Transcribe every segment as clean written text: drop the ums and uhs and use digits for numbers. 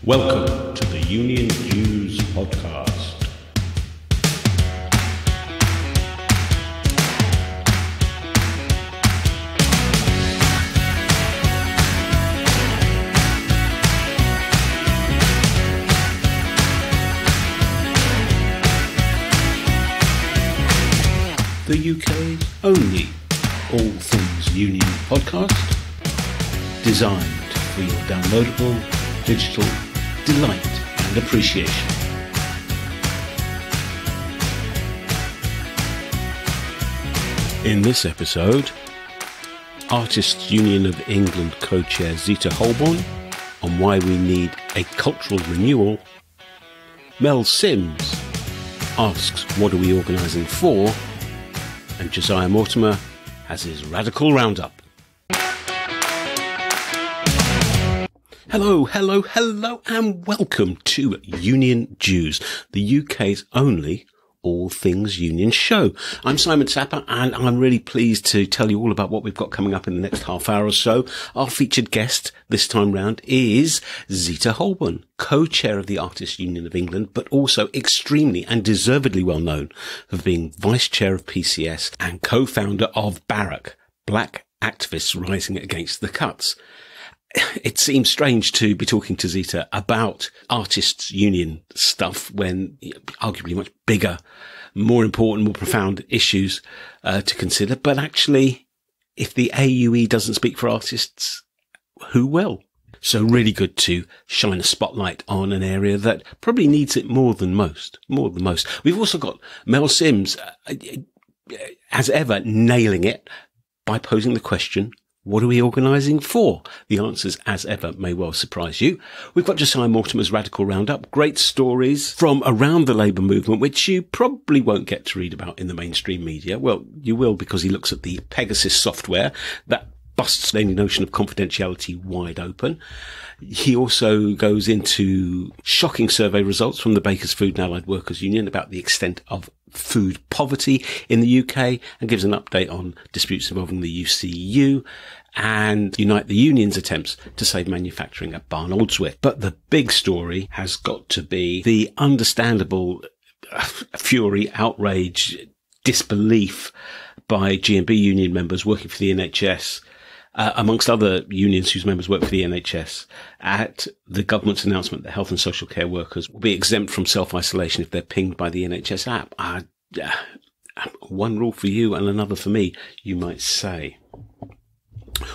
Welcome to the Union Jews podcast. The UK's only all things union podcast, designed for your downloadable digital delight and appreciation. In this episode, Artists Union of England co-chair Zita Holbourne on why we need a cultural renewal. Mel Sims asks what are we organising for, and Josiah Mortimer has his radical roundup. Hello, and welcome to Union Jews, the UK's only all things union show. I'm Simon Sapper, and I'm really pleased to tell you all about what we've got coming up in the next half hour or so. Our featured guest this time round is Zita Holbourne, co-chair of the Artists Union of England, but also extremely and deservedly well known for being vice chair of PCS and co-founder of Barrack, Black Activists Rising Against the Cuts. It seems strange to be talking to Zita about artists' union stuff when arguably much bigger, more important, more profound issues to consider. But actually, if the AUE doesn't speak for artists, who will? So really good to shine a spotlight on an area that probably needs it more than most. We've also got Mel Sims, as ever, nailing it by posing the question, what are we organising for? The answers, as ever, may well surprise you. We've got Josiah Mortimer's Radical Roundup, great stories from around the Labour movement, which you probably won't get to read about in the mainstream media. Well, you will, because he looks at the Pegasus software that busts any notion of confidentiality wide open. He also goes into shocking survey results from the Bakers Food and Allied Workers Union about the extent of food poverty in the UK, and gives an update on disputes involving the UCU and Unite the Union's attempts to save manufacturing at Barn Oldswith. But the big story has got to be the understandable fury, outrage, disbelief by G&B union members working for the NHS, amongst other unions whose members work for the NHS, at the government's announcement that health and social care workers will be exempt from self-isolation if they're pinged by the NHS app. One rule for you and another for me, you might say.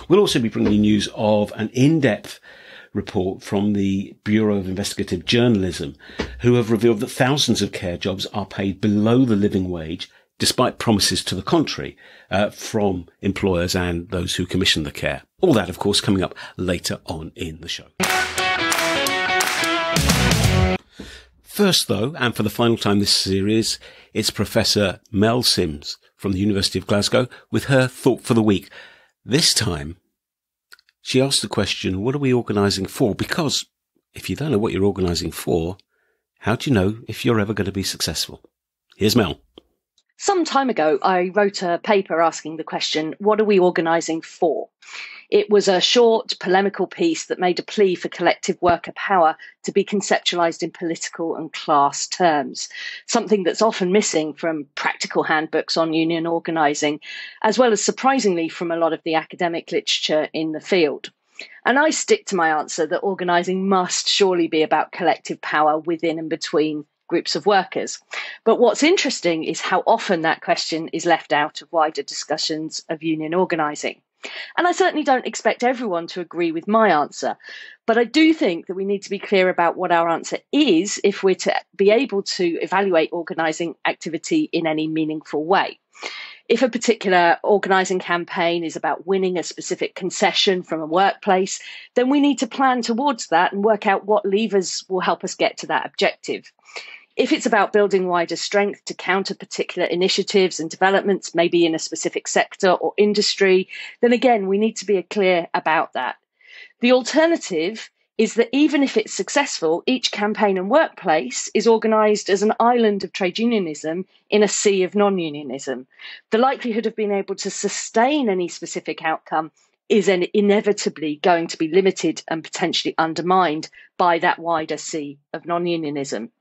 We'll also be bringing you news of an in-depth report from the Bureau of Investigative Journalism, who have revealed that thousands of care jobs are paid below the living wage, despite promises to the contrary from employers and those who commission the care. All that, of course, coming up later on in the show. First, though, and for the final time this series, it's Professor Mel Sims from the University of Glasgow with her thought for the week. This time, she asked the question, what are we organising for? Because if you don't know what you're organising for, how do you know if you're ever going to be successful? Here's Mel. Some time ago, I wrote a paper asking the question, what are we organising for? It was a short, polemical piece that made a plea for collective worker power to be conceptualised in political and class terms, something that's often missing from practical handbooks on union organising, as well as surprisingly from a lot of the academic literature in the field. And I stick to my answer that organising must surely be about collective power within and between groups of workers. But what's interesting is how often that question is left out of wider discussions of union organising. And I certainly don't expect everyone to agree with my answer, but I do think that we need to be clear about what our answer is if we're to be able to evaluate organising activity in any meaningful way. If a particular organising campaign is about winning a specific concession from a workplace, then we need to plan towards that and work out what levers will help us get to that objective. If it's about building wider strength to counter particular initiatives and developments, maybe in a specific sector or industry, then again, we need to be clear about that. The alternative is that even if it's successful, each campaign and workplace is organised as an island of trade unionism in a sea of non-unionism. The likelihood of being able to sustain any specific outcome is inevitably going to be limited and potentially undermined by that wider sea of non-unionism.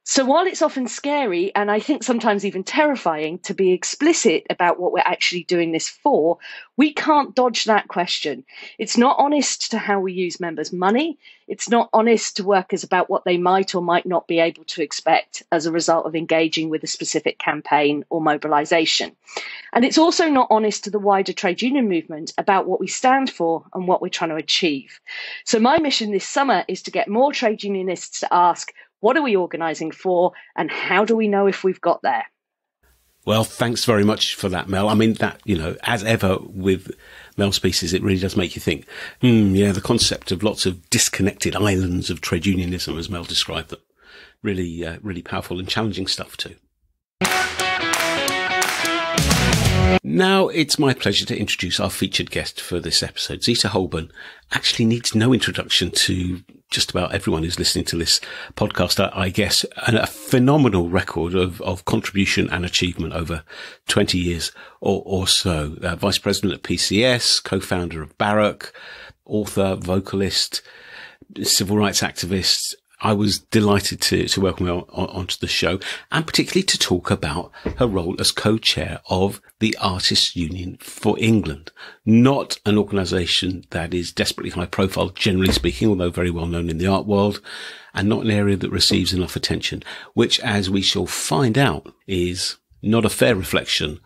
So while it's often scary, and I think sometimes even terrifying, to be explicit about what we're actually doing this for, we can't dodge that question. It's not honest to how we use members' money. It's not honest to workers about what they might or might not be able to expect as a result of engaging with a specific campaign or mobilisation. And it's also not honest to the wider trade union movement about what we stand for and what we're trying to achieve. So my mission this summer is to get more trade unionists to ask, what are we organising for, and how do we know if we've got there? Well, thanks very much for that, Mel. I mean, that, as ever with Mel's pieces, it really does make you think, the concept of lots of disconnected islands of trade unionism, as Mel described them. Really, really powerful and challenging stuff too. Now it's my pleasure to introduce our featured guest for this episode. Zita Holbourne actually needs no introduction to just about everyone who's listening to this podcast, I guess, and a phenomenal record of contribution and achievement over 20 years or so. Vice President at PCS, co-founder of Barrack, author, vocalist, civil rights activist. I was delighted to welcome her onto the show, and particularly to talk about her role as co-chair of the Artists Union for England. Not an organisation that is desperately high profile, generally speaking, although very well known in the art world, and not an area that receives enough attention, which, as we shall find out, is not a fair reflection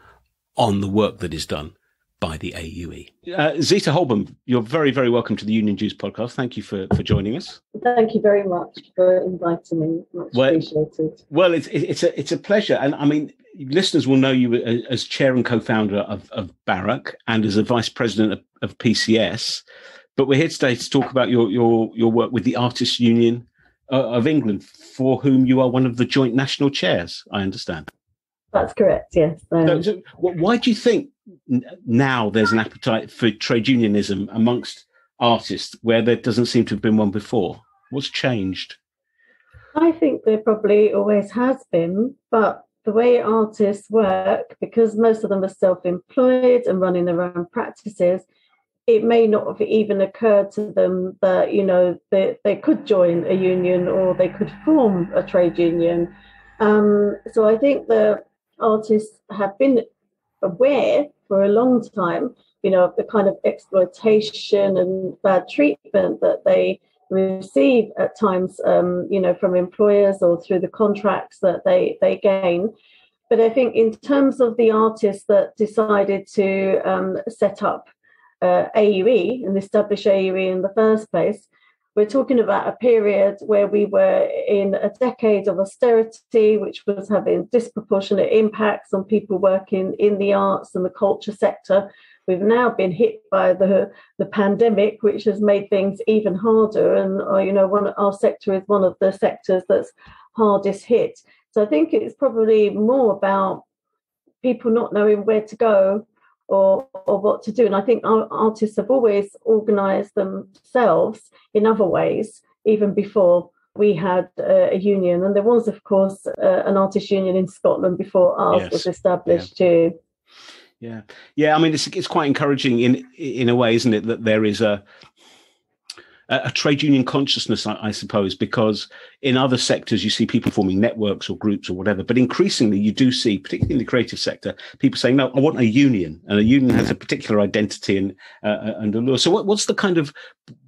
on the work that is done by the AUE. Zita Holbourne, you're very, very welcome to the Union Jews podcast. Thank you for joining us. Thank you very much for inviting me. Much appreciated. Well, it's a pleasure. And I mean, listeners will know you as chair and co-founder of Barrack and as a vice president of PCS. But we're here today to talk about your work with the Artists Union of England, for whom you are one of the joint national chairs, I understand. That's correct, yes. So why do you think now there's an appetite for trade unionism amongst artists where there doesn't seem to have been one before? What's changed? I think there probably always has been, but the way artists work, because most of them are self-employed and running their own practices, it may not have even occurred to them that, they could join a union or they could form a trade union. So I think the artists have been aware for a long time, of the kind of exploitation and bad treatment that they receive at times, from employers or through the contracts that they gain. But I think in terms of the artists that decided to set up AUE and establish AUE in the first place, we're talking about a period where we were in a decade of austerity, which was having disproportionate impacts on people working in the arts and the culture sector. We've now been hit by the pandemic, which has made things even harder. And, our sector is one of the sectors that's hardest hit. So I think it's probably more about people not knowing where to go or what to do. And I think our artists have always organised themselves in other ways, even before we had a union. And there was, of course, an artists union in Scotland before ours was established too. Yeah. I mean, it's quite encouraging in a way, isn't it, that there is a trade union consciousness, I suppose, because in other sectors you see people forming networks or groups or whatever, but increasingly you do see, particularly in the creative sector, people saying, no, I want a union, and a union has a particular identity and allure. So what's the kind of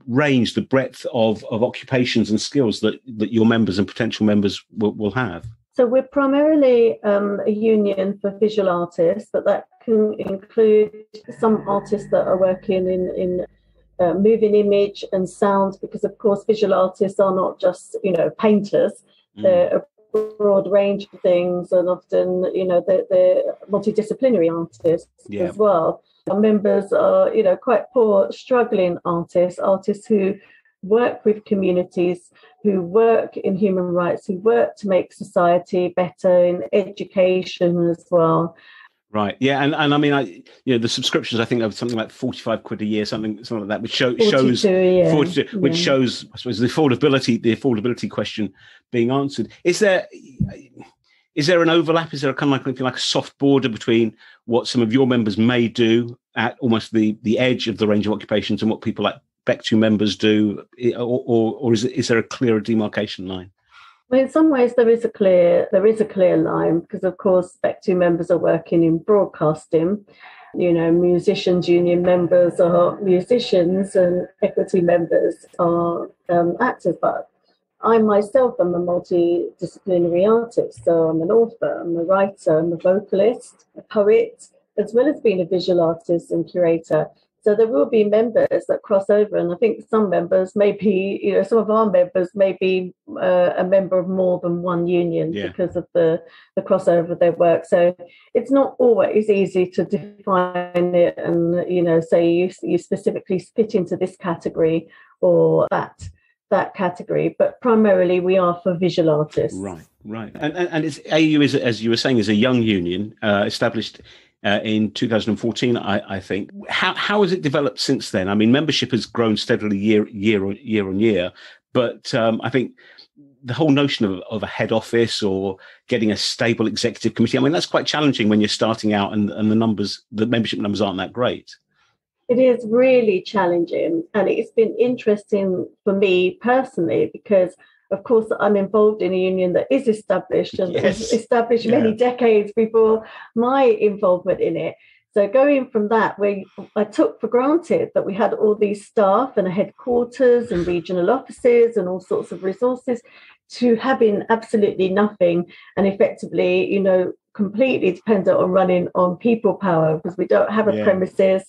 range, the breadth of occupations and skills that your members and potential members will have? So we're primarily a union for visual artists, but that can include some artists that are working in moving image and sound, because of course visual artists are not just painters. They're a broad range of things, and often they're multidisciplinary artists as well. Our members are quite poor, struggling artists who work with communities, who work in human rights, who work to make society better, in education as well. Right. Yeah. And I mean, the subscriptions, I think there was something like 45 quid a year, something like that, which shows, 42, which shows, I suppose, the affordability question being answered. Is there an overlap? Is there a kind of like a soft border between what some of your members may do at almost the edge of the range of occupations and what people like BEC2 members do, or is there a clearer demarcation line? Well, in some ways, there is a clear line because, of course, BEC2 members are working in broadcasting. Musicians union members are musicians and equity members are actors. But I myself am a multidisciplinary artist. So I'm an author, I'm a writer, I'm a vocalist, a poet, as well as being a visual artist and curator. So there will be members that cross over, and I think some members may be, some of our members may be a member of more than one union because of the crossover of their work. So it's not always easy to define it and, say you specifically fit into this category or that category, but primarily we are for visual artists. Right. And it's AU is, as you were saying, is a young union established in 2014, I think. How has it developed since then? I mean, membership has grown steadily year on year, but I think the whole notion of a head office or getting a stable executive committee, I mean, that's quite challenging when you're starting out and the membership numbers aren't that great. It is really challenging, and it's been interesting for me personally because, of course, I'm involved in a union that is established and was established many decades before my involvement in it. So going from that, where I took for granted that we had all these staff and a headquarters and regional offices and all sorts of resources, to having absolutely nothing and effectively, completely dependent on running on people power because we don't have a premises.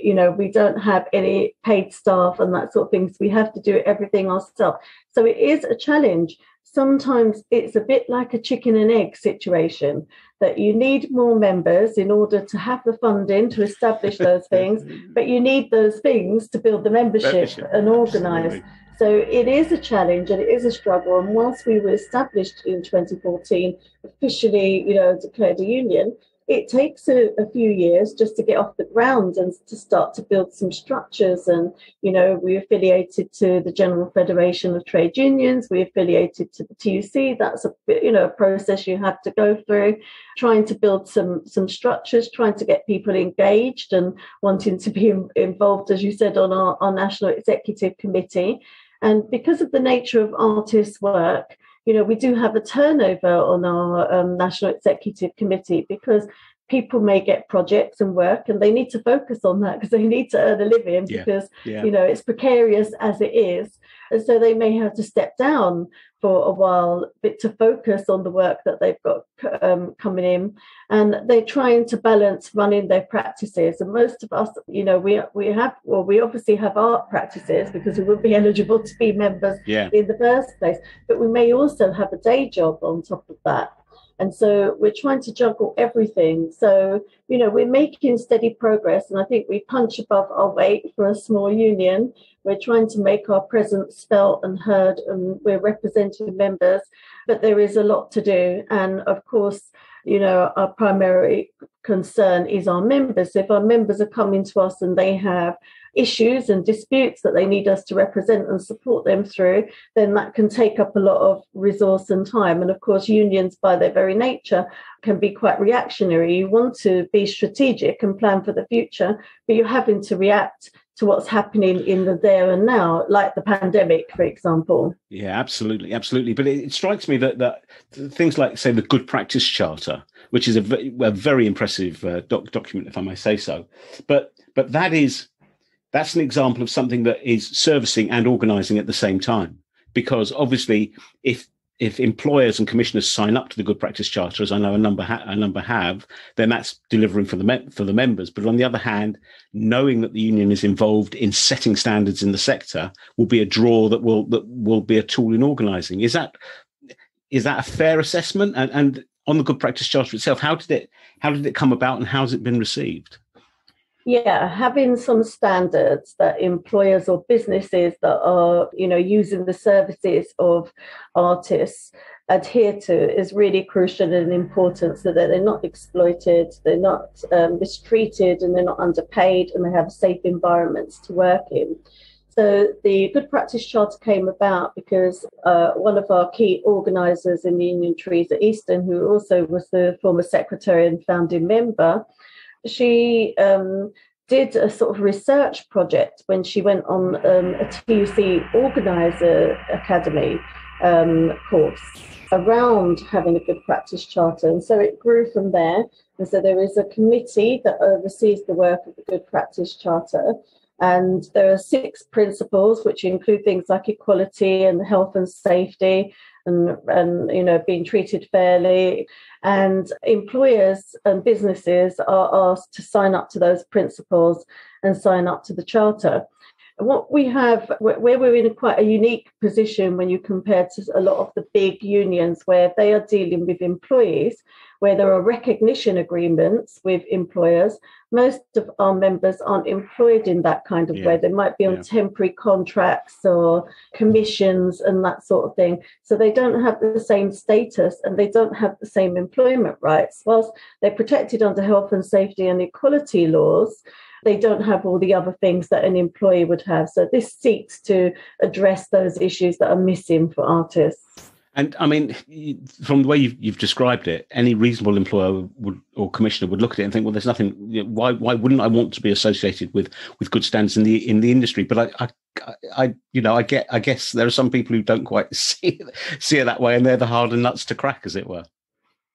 We don't have any paid staff and that sort of thing. So we have to do everything ourselves. So it is a challenge. Sometimes it's a bit like a chicken and egg situation that you need more members in order to have the funding to establish those things, but you need those things to build the membership and organise. Absolutely. So it is a challenge and it is a struggle. And once we were established in 2014, officially, declared a union, it takes a few years just to get off the ground and to start to build some structures. And, we affiliated to the General Federation of Trade Unions. We affiliated to the TUC. That's a process you have to go through, trying to build some structures, trying to get people engaged and wanting to be involved, as you said, on our National Executive Committee. And because of the nature of artists' work, we do have a turnover on our National Executive Committee because people may get projects and work and they need to focus on that because they need to earn a living because, it's precarious as it is. And so they may have to step down for a while but to focus on the work that they've got coming in. And they're trying to balance running their practices. And most of us, we obviously have art practices because we wouldn't be eligible to be members in the first place. But we may also have a day job on top of that. And so we're trying to juggle everything. So, we're making steady progress. And I think we punch above our weight for a small union. We're trying to make our presence felt and heard, and we're representing members. But there is a lot to do. And of course, our primary concern is our members. If our members are coming to us and they have issues and disputes that they need us to represent and support them through, then that can take up a lot of resource and time. And of course, unions by their very nature can be quite reactionary. You want to be strategic and plan for the future, but you're having to react to what's happening in the there and now, like the pandemic, for example. Yeah, absolutely. But it strikes me that things like, say, the Good Practice Charter, which is a very impressive document, if I may say so, but that's an example of something that is servicing and organising at the same time. Because obviously, if employers and commissioners sign up to the Good Practice Charter, as I know a number have, then that's delivering for the members. But on the other hand, knowing that the union is involved in setting standards in the sector will be a draw that will be a tool in organising. Is that a fair assessment? And on the Good Practice Charter itself, how did it come about, and how has it been received? Yeah, having some standards that employers or businesses that are, using the services of artists adhere to is really crucial and important, so that they're not exploited, they're not mistreated, and they're not underpaid, and they have safe environments to work in. So the Good Practice Charter came about because one of our key organisers in the union, Teresa Easton, who also was the former secretary and founding member, she did a sort of research project when she went on a TUC Organiser Academy course around having a good practice charter. And so it grew from there. And so there is a committee that oversees the work of the good practice charter. And there are 6 principles, which include things like equality and health and safety and being treated fairly. And employers and businesses are asked to sign up to those principles and sign up to the charter. What we have, where we're in quite a unique position when you compare to a lot of the big unions where they are dealing with employees, where there are recognition agreements with employers, most of our members aren't employed in that kind of way. They might be on temporary contracts or commissions and that sort of thing. So they don't have the same status and they don't have the same employment rights. Whilst they're protected under health and safety and equality laws, they don't have all the other things that an employee would have. So this seeks to address those issues that are missing for artists. And I mean, from the way you've described it, any reasonable employer or commissioner would look at it and think, well, there's nothing. Why wouldn't I want to be associated with good standards in the industry? But I guess there are some people who don't quite see it that way, and they're the harder nuts to crack, as it were.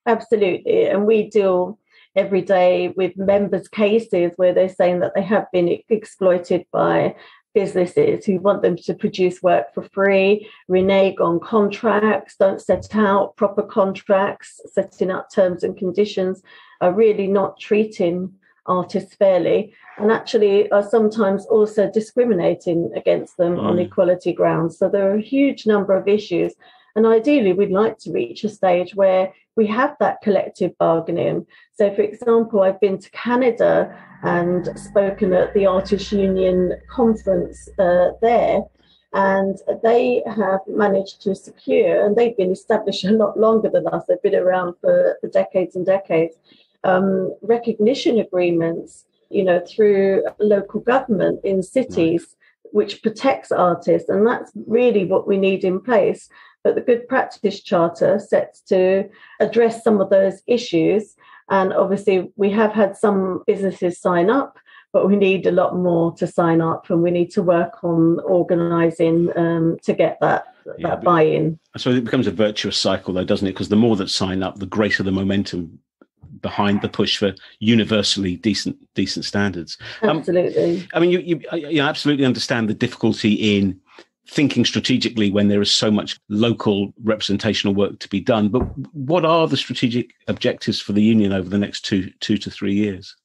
Absolutely, and we deal every day with members' cases where they're saying that they have been exploited by businesses who want them to produce work for free, renege on contracts, don't set out proper contracts, setting out terms and conditions, are really not treating artists fairly, and actually are sometimes also discriminating against them on equality grounds. So there are a huge number of issues. And ideally, we'd like to reach a stage where we have that collective bargaining. So, for example, I've been to Canada and spoken at the Artists Union conference there, and they have managed to secure, and they've been established a lot longer than us, they've been around for decades and decades, recognition agreements, through local government in cities, which protects artists. And that's really what we need in place. But the Good Practice Charter sets to address some of those issues. And obviously, we have had some businesses sign up, but we need a lot more to sign up, and we need to work on organising to get that buy-in. So it becomes a virtuous cycle, though, doesn't it? Because the more that sign up, the greater the momentum behind the push for universally decent standards. Absolutely. I mean, you absolutely understand the difficulty in thinking strategically when there is so much local representational work to be done. But what are the strategic objectives for the union over the next two to 3 years?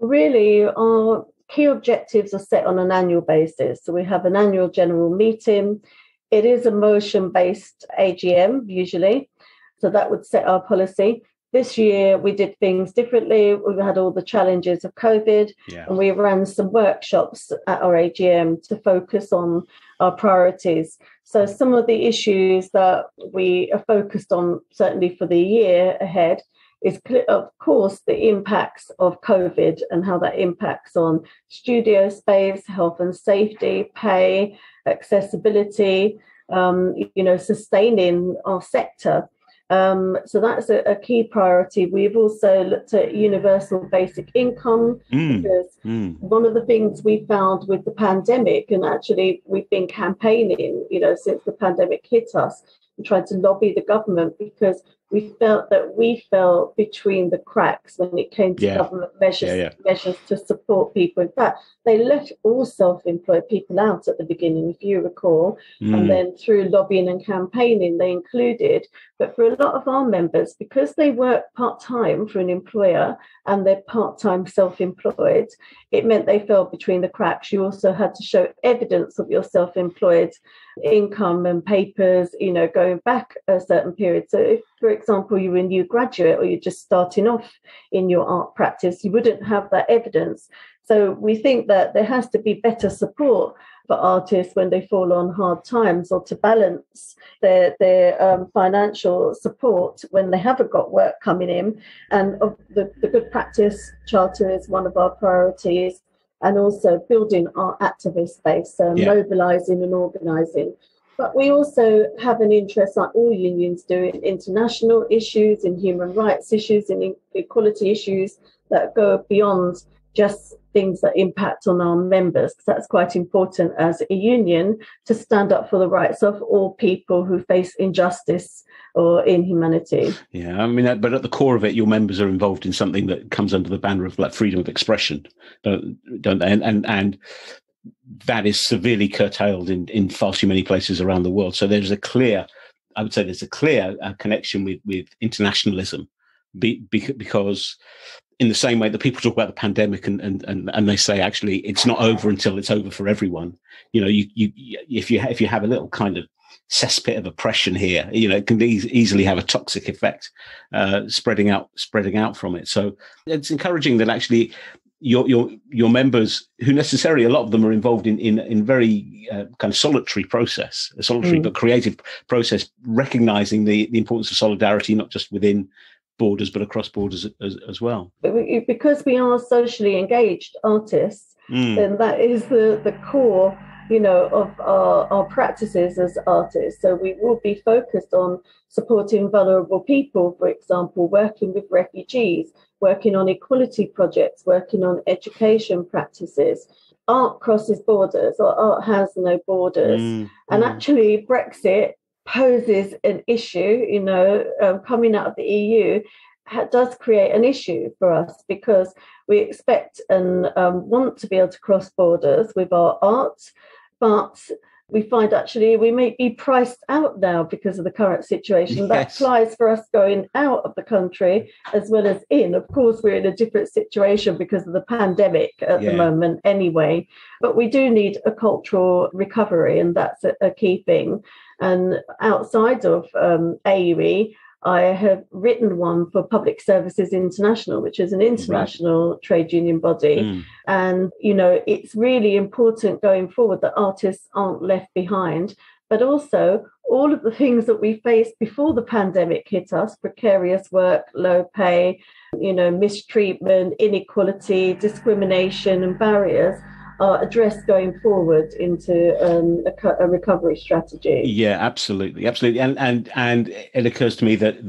Really, our key objectives are set on an annual basis. So we have an annual general meeting. It is a motion-based AGM, usually. So that would set our policy. This year, we did things differently. We had all the challenges of COVID, and we ran some workshops at our AGM to focus on our priorities. So some of the issues that we are focused on, certainly for the year ahead, is, of course, the impacts of COVID and how that impacts on studio space, health and safety, pay, accessibility, sustaining our sector. So that's a key priority. We've also looked at universal basic income, because one of the things we found with the pandemic, and actually we've been campaigning, since the pandemic hit us, and tried to lobby the government, because we felt that we fell between the cracks when it came to government measures to support people. In fact, they left all self-employed people out at the beginning, if you recall, and then through lobbying and campaigning, they included. But for a lot of our members, because they work part-time for an employer and they're part-time self-employed, it meant they fell between the cracks. You also had to show evidence of your self-employed income and papers, going back a certain period. So if, for example, you were a new graduate or you're just starting off in your art practice, you wouldn't have that evidence. So we think that there has to be better support for artists when they fall on hard times, or to balance their financial support when they haven't got work coming in. And the Good Practice Charter is one of our priorities, and also building our activist base, mobilising and organising. But we also have an interest, like all unions do, in international issues, in human rights issues, in equality issues that go beyond just things that impact on our members, because that's quite important as a union to stand up for the rights of all people who face injustice or inhumanity. Yeah, I mean, but at the core of it, your members are involved in something that comes under the banner of like freedom of expression, don't they? And that is severely curtailed in far too many places around the world. So there's a clear connection with internationalism, because in the same way that people talk about the pandemic and they say actually it's not over until it's over for everyone. You know, if you have a little kind of cesspit of oppression here, you know, it can easily have a toxic effect, spreading out from it. So it's encouraging that actually your members, who necessarily a lot of them are involved in very kind of solitary but creative process, recognizing the importance of solidarity, not just within borders but across borders as well. Because we are socially engaged artists, then that is the core, you know, of our practices as artists. So we will be focused on supporting vulnerable people, for example, working with refugees, working on equality projects, working on education practices. Art crosses borders, or art has no borders. And actually Brexit poses an issue, you know, coming out of the EU does create an issue for us, because we expect and want to be able to cross borders with our art, but we find actually we may be priced out now because of the current situation. Yes. That applies for us going out of the country as well as in. Of course, we're in a different situation because of the pandemic at the moment anyway, but we do need a cultural recovery, and that's a key thing. And outside of AUE, I have written one for Public Services International, which is an international trade union body. And, you know, it's really important going forward that artists aren't left behind, but also all of the things that we faced before the pandemic hit us, precarious work, low pay, you know, mistreatment, inequality, discrimination and barriers are addressed going forward into a recovery strategy. Yeah, absolutely. And it occurs to me that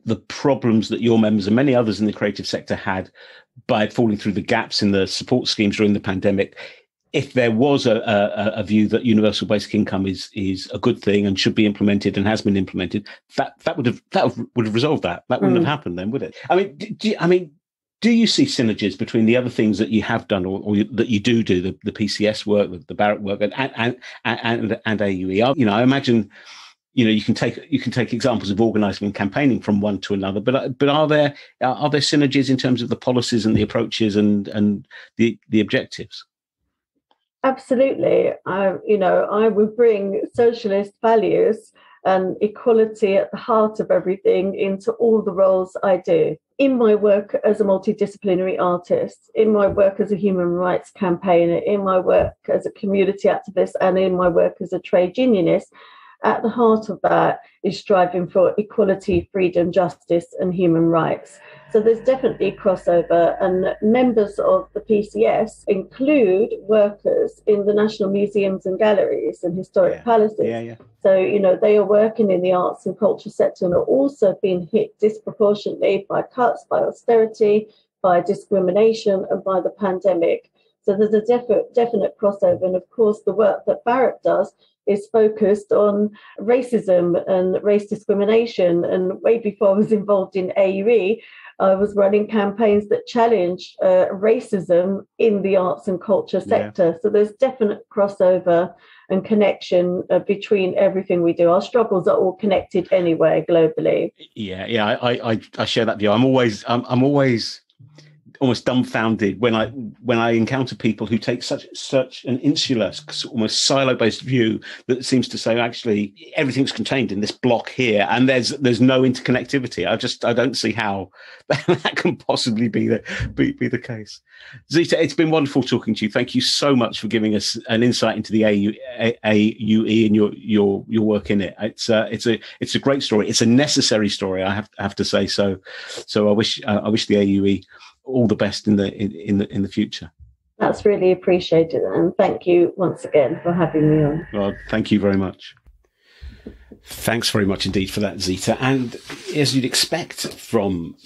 the problems that your members and many others in the creative sector had by falling through the gaps in the support schemes during the pandemic, if there was a view that universal basic income is a good thing and should be implemented and has been implemented, that would have resolved that. That wouldn't have happened then, would it? Do you see synergies between the other things that you have done or that you do the PCS work, the Barrack work, and AUE? You know, I imagine, you know, you can take examples of organising and campaigning from one to another, but are there synergies in terms of the policies and the approaches and the objectives? Absolutely. I would bring socialist values and equality at the heart of everything into all the roles I do. In my work as a multidisciplinary artist, in my work as a human rights campaigner, in my work as a community activist, and in my work as a trade unionist, at the heart of that is striving for equality, freedom, justice, and human rights. So there's definitely crossover, and members of the PCS include workers in the national museums and galleries and historic palaces. So, you know, they are working in the arts and culture sector and are also being hit disproportionately by cuts, by austerity, by discrimination, and by the pandemic. So there's a definite crossover. And of course, the work that Barrack does is focused on racism and race discrimination. And way before I was involved in AUE, I was running campaigns that challenged racism in the arts and culture sector. So there's definite crossover and connection between everything we do. Our struggles are all connected anyway, globally. I share that view. I'm always almost dumbfounded when I encounter people who take such an insular, almost silo-based view that seems to say actually everything's contained in this block here and there's no interconnectivity. I don't see how that can possibly be the case. Zita, it's been wonderful talking to you. Thank you so much for giving us an insight into the AUE and your work in it. It's a great story. It's a necessary story, I have to say. So I wish the AUE all the best in the future. That's really appreciated, and thank you once again for having me on. Well, thank you very much. Thanks very much indeed for that, Zita. And as you'd expect from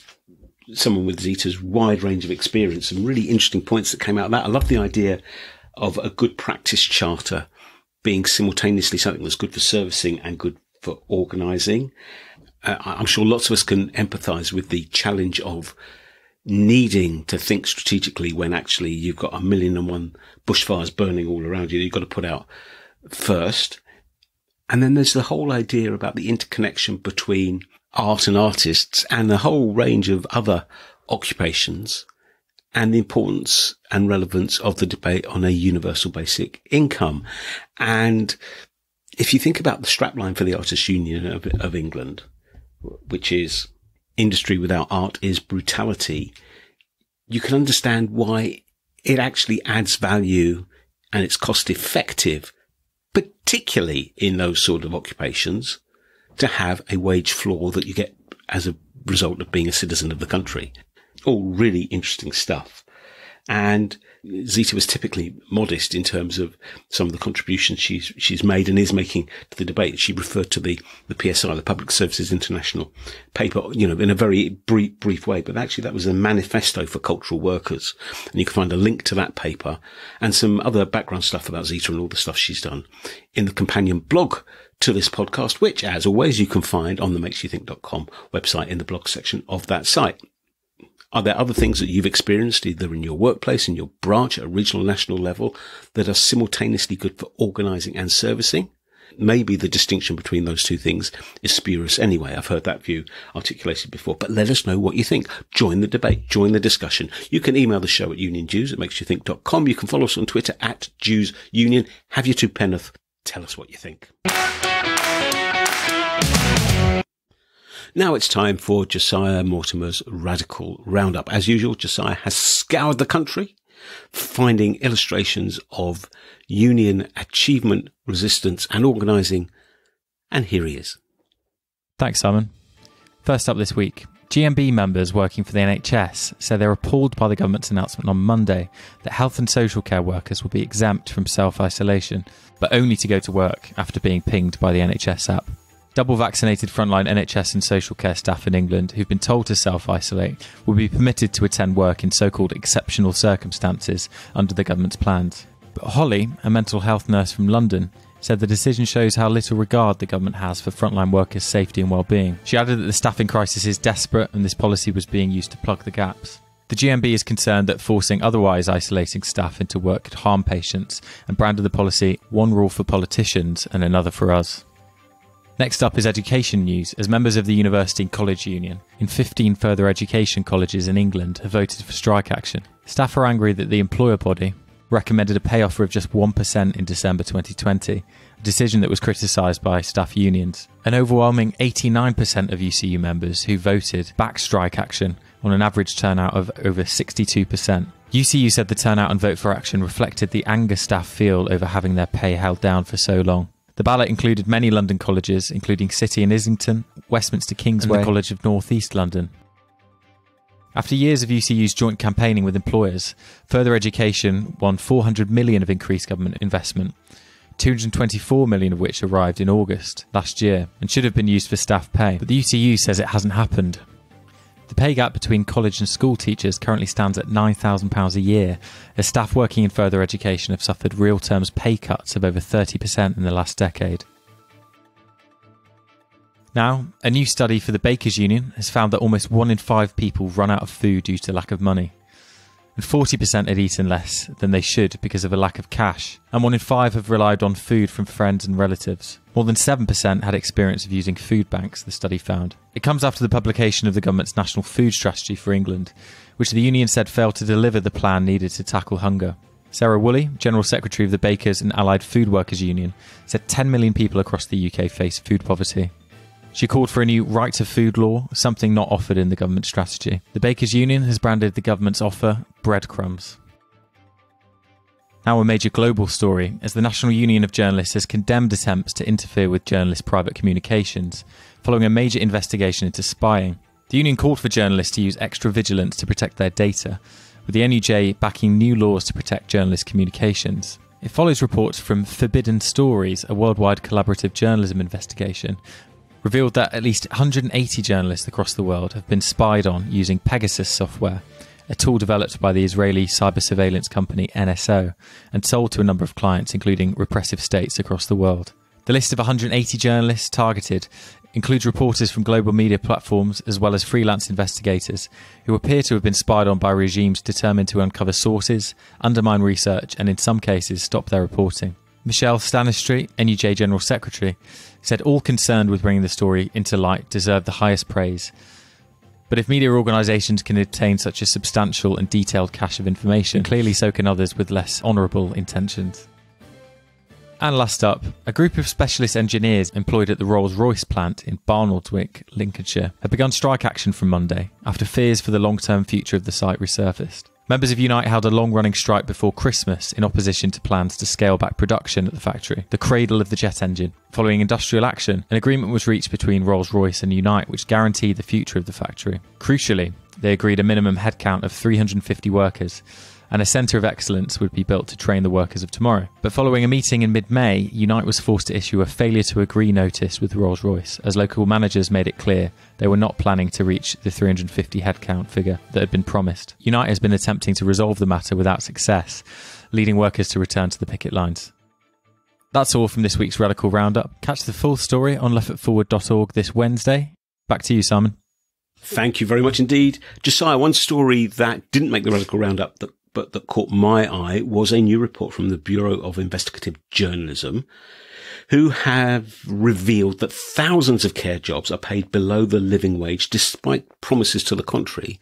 someone with Zita's wide range of experience, some really interesting points that came out of that. I love the idea of a good practice charter being simultaneously something that's good for servicing and good for organising. I'm sure lots of us can empathise with the challenge of needing to think strategically when actually you've got 1,000,001 bushfires burning all around you that you've got to put out first. And then there's the whole idea about the interconnection between art and artists and the whole range of other occupations, and the importance and relevance of the debate on a universal basic income. And if you think about the strapline for the Artists' Union of England, which is industry without art is brutality, you can understand why it actually adds value and it's cost effective, particularly in those sort of occupations, to have a wage floor that you get as a result of being a citizen of the country. All really interesting stuff. And Zita was typically modest in terms of some of the contributions she's made and is making to the debate. She referred to the PSI, the Public Services International paper, in a very brief way, but actually that was a manifesto for cultural workers. And you can find a link to that paper and some other background stuff about Zita and all the stuff she's done in the companion blog to this podcast, which, as always, you can find on the makesyouthink.com website in the blog section of that site. Are there other things that you've experienced, either in your workplace, in your branch, at a regional, national level, that are simultaneously good for organising and servicing? Maybe the distinction between those two things is spurious anyway. I've heard that view articulated before, but let us know what you think. Join the debate, join the discussion. You can email the show at unionjews@makesyouthink.com. You can follow us on Twitter @JewsUnion. Have you to Peneth? Tell us what you think. Now it's time for Josiah Mortimer's Radical Roundup. As usual, Josiah has scoured the country, finding illustrations of union achievement, resistance and organising. And here he is. Thanks, Simon. First up this week, GMB members working for the NHS say they're appalled by the government's announcement on Monday that health and social care workers will be exempt from self-isolation, but only to go to work after being pinged by the NHS app. Double vaccinated frontline NHS and social care staff in England who've been told to self-isolate will be permitted to attend work in so-called exceptional circumstances under the government's plans. But Holly, a mental health nurse from London, said the decision shows how little regard the government has for frontline workers' safety and well-being. She added that the staffing crisis is desperate and this policy was being used to plug the gaps. The GMB is concerned that forcing otherwise isolating staff into work could harm patients and branded the policy one rule for politicians and another for us. Next up is education news, as members of the University and College Union in 15 further education colleges in England have voted for strike action. Staff are angry that the employer body recommended a pay offer of just 1% in December 2020, a decision that was criticised by staff unions. An overwhelming 89% of UCU members who voted backed strike action on an average turnout of over 62%. UCU said the turnout and vote for action reflected the anger staff feel over having their pay held down for so long. The ballot included many London colleges, including City and Islington, Westminster Kingsway and the College of North East London. After years of UCU's joint campaigning with employers, further education won $400 million of increased government investment, $224 million of which arrived in August last year and should have been used for staff pay, but the UCU says it hasn't happened. The pay gap between college and school teachers currently stands at £9,000 a year, as staff working in further education have suffered real terms pay cuts of over 30% in the last decade. Now, a new study for the Bakers Union has found that almost 1 in 5 people run out of food due to lack of money, and 40% had eaten less than they should because of a lack of cash, and 1 in 5 have relied on food from friends and relatives. More than 7% had experience of using food banks, the study found. It comes after the publication of the government's National Food Strategy for England, which the union said failed to deliver the plan needed to tackle hunger. Sarah Woolley, General Secretary of the Bakers and Allied Food Workers Union, said 10 million people across the UK face food poverty. She called for a new right to food law, something not offered in the government strategy. The Bakers Union has branded the government's offer breadcrumbs. Now a major global story, as the National Union of Journalists has condemned attempts to interfere with journalists' private communications, following a major investigation into spying. The union called for journalists to use extra vigilance to protect their data, with the NUJ backing new laws to protect journalist communications. It follows reports from Forbidden Stories, a worldwide collaborative journalism investigation, revealed that at least 180 journalists across the world have been spied on using Pegasus software, a tool developed by the Israeli cyber surveillance company NSO and sold to a number of clients, including repressive states across the world. The list of 180 journalists targeted includes reporters from global media platforms as well as freelance investigators who appear to have been spied on by regimes determined to uncover sources, undermine research and in some cases stop their reporting. Michelle Stanistreet, NUJ General Secretary, said all concerned with bringing the story into light deserve the highest praise. But if media organisations can obtain such a substantial and detailed cache of information, clearly so can others with less honourable intentions. And last up, a group of specialist engineers employed at the Rolls-Royce plant in Barnoldswick, Lincolnshire, have begun strike action from Monday after fears for the long-term future of the site resurfaced. Members of Unite held a long-running strike before Christmas in opposition to plans to scale back production at the factory, the cradle of the jet engine. Following industrial action, an agreement was reached between Rolls-Royce and Unite which guaranteed the future of the factory. Crucially, they agreed a minimum headcount of 350 workers, and a centre of excellence would be built to train the workers of tomorrow. But following a meeting in mid-May, Unite was forced to issue a failure to agree notice with Rolls-Royce, as local managers made it clear they were not planning to reach the 350 headcount figure that had been promised. Unite has been attempting to resolve the matter without success, leading workers to return to the picket lines. That's all from this week's Radical Roundup. Catch the full story on leftfootforward.org this Wednesday. Back to you, Simon. Thank you very much indeed. Josiah, one story that didn't make the Radical Roundup but that caught my eye was a new report from the Bureau of Investigative Journalism, who have revealed that thousands of care jobs are paid below the living wage, despite promises to the contrary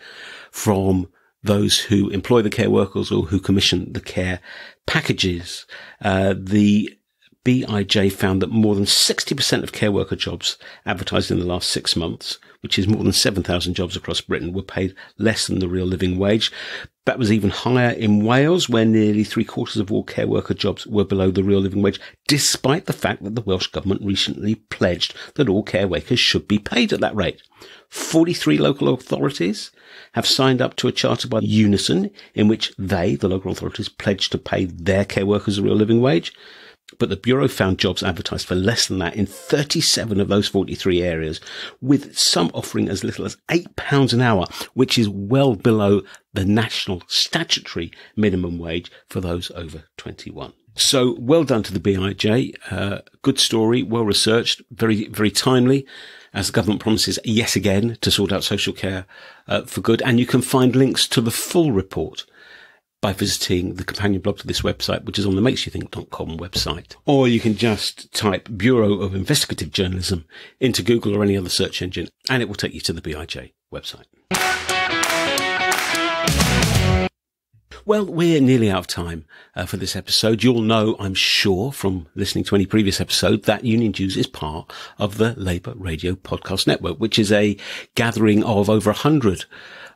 from those who employ the care workers or who commission the care packages. The BIJ found that more than 60% of care worker jobs advertised in the last 6 months, which is more than 7,000 jobs across Britain, were paid less than the real living wage. That was even higher in Wales, where nearly 3/4 of all care worker jobs were below the real living wage, despite the fact that the Welsh Government recently pledged that all care workers should be paid at that rate. 43 local authorities have signed up to a charter by Unison in which they, the local authorities, pledged to pay their care workers a real living wage. But the Bureau found jobs advertised for less than that in 37 of those 43 areas, with some offering as little as £8 an hour, which is well below the national statutory minimum wage for those over 21. So well done to the BIJ. Good story, well researched, very, very timely, as the government promises yet again to sort out social care for good. And you can find links to the full report by visiting the companion blog to this website, which is on the makesyoutthink.com website. Or you can just type Bureau of Investigative Journalism into Google or any other search engine, and it will take you to the BIJ website. Well, we're nearly out of time for this episode. You'll know, I'm sure, from listening to any previous episode, that Union Jews is part of the Labour Radio Podcast Network, which is a gathering of over 100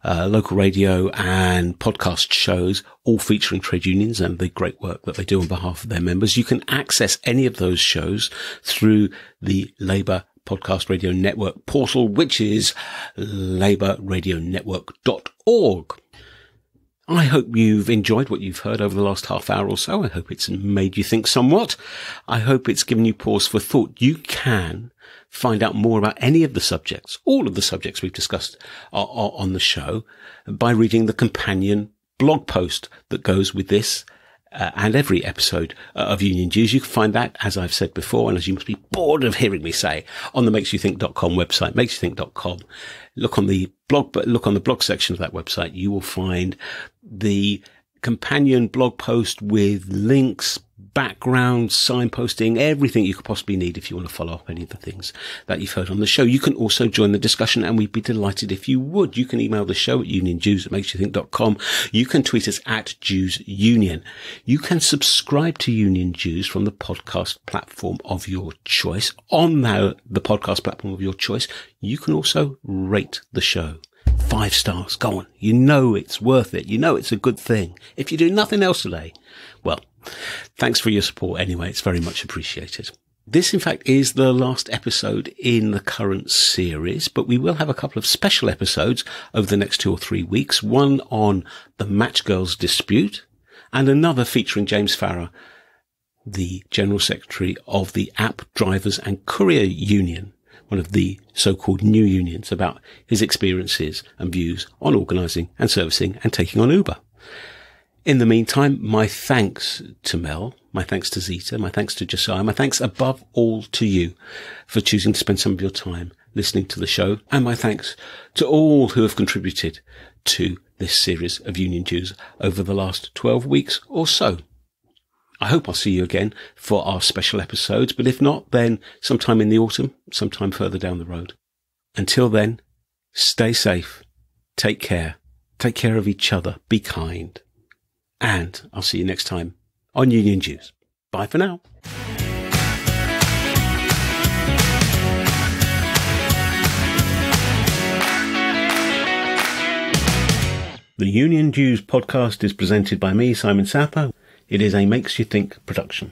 local radio and podcast shows, all featuring trade unions and the great work that they do on behalf of their members. You can access any of those shows through the Labour Podcast Radio Network portal, which is labourradionetwork.org. I hope you've enjoyed what you've heard over the last half hour or so. I hope it's made you think somewhat. I hope it's given you pause for thought. You can find out more about any of the subjects, all of the subjects we've discussed on the show, by reading the companion blog post that goes with this and every episode of Union Jews. You can find that, as I've said before, and as you must be bored of hearing me say, on the makesyoutthink.com website, makesyoutthink.com. Look on the blog section of that website. You will find the companion blog post with links, background, signposting, everything you could possibly need if you want to follow up any of the things that you've heard on the show. You can also join the discussion, and we'd be delighted if you would. You can email the show at unionjews@makesyoutthink.com. You can tweet us at JewsUnion. You can subscribe to Union Jews from the podcast platform of your choice. On the podcast platform of your choice, you can also rate the show. 5 stars. Go on. You know it's worth it. You know it's a good thing. If you do nothing else today, well, thanks for your support anyway. It's very much appreciated. This, in fact, is the last episode in the current series, but we will have a couple of special episodes over the next 2 or 3 weeks. One on the Match Girls dispute and another featuring James Farrar, the General Secretary of the App Drivers and Courier Union, one of the so-called new unions, about his experiences and views on organising and servicing and taking on Uber. In the meantime, my thanks to Mel, my thanks to Zita, my thanks to Josiah, my thanks above all to you for choosing to spend some of your time listening to the show, and my thanks to all who have contributed to this series of Union Jews over the last 12 weeks or so. I hope I'll see you again for our special episodes, but if not, then sometime in the autumn, sometime further down the road. Until then, stay safe, take care of each other, be kind, and I'll see you next time on Union Jews. Bye for now. The Union Jews podcast is presented by me, Simon Sapper. It is a Makes You Think production.